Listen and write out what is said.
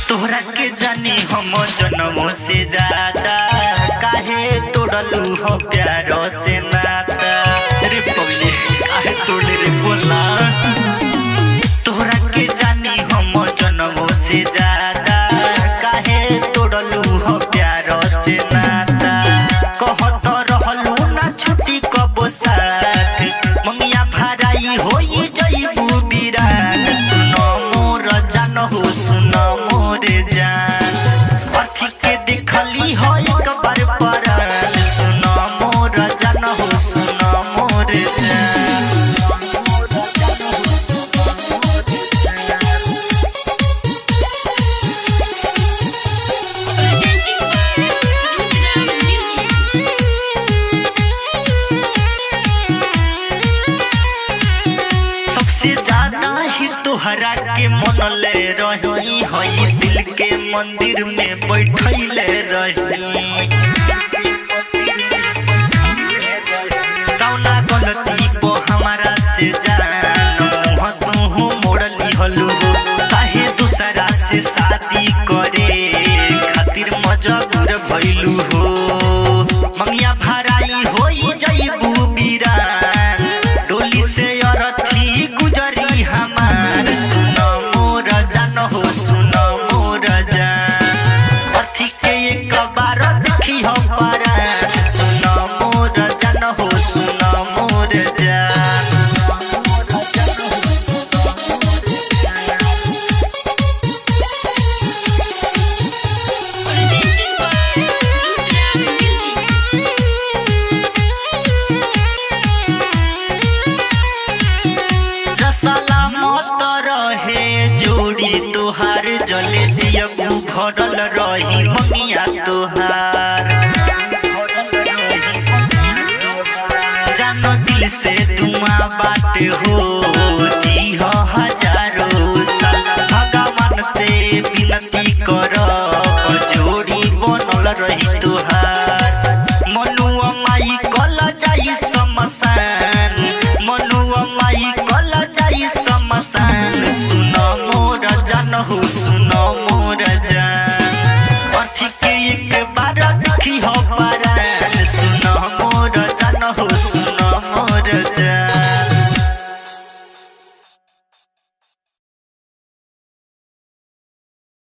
तोहरा के जानी हम जनमों से ज्यादा काहे तोड़लू हो प्यारो से नाता रे पगली काहे तोड़ले रे बोला। तोहरा के जानी हम जनमों से ज्यादा काहे तोड़लू हो प्यारो से नाता। कहत रहलू ना छुट्टी कबो साथ मंगिया भराई होई जइबू बिरान। सुनो मोर जान हो सुनो मोरे जान अथी के देखली हो एक बार परान। सुनो मोर जान हो सुनो मोरे जान। सबसे ज्यादा ही तोहरा के मनले रही हई दिल के मंदिर में बैठले रही। कौना गलती को हमारा से जान मुँह तू मोड़ली हलू काहे दूसरा से शादी करे खातिर मजबूर भइलू हो। मंगिया भराई होई जइबू बिरान डोली से अरथी गुजरी हमार। सुनो मोर जान हो सुनो मोर जान अथी के एक बार देखी हो परान। सुनो मोर जान हो सुनो मोर जान। सलामत रहे जोड़ी तोहार जले दियबू भरल रही मंगिया तोहार। जानो दिल से दुआ बात हो जी हो हजारों साल भगवान से विनती कर जोड़ी बनल रही तो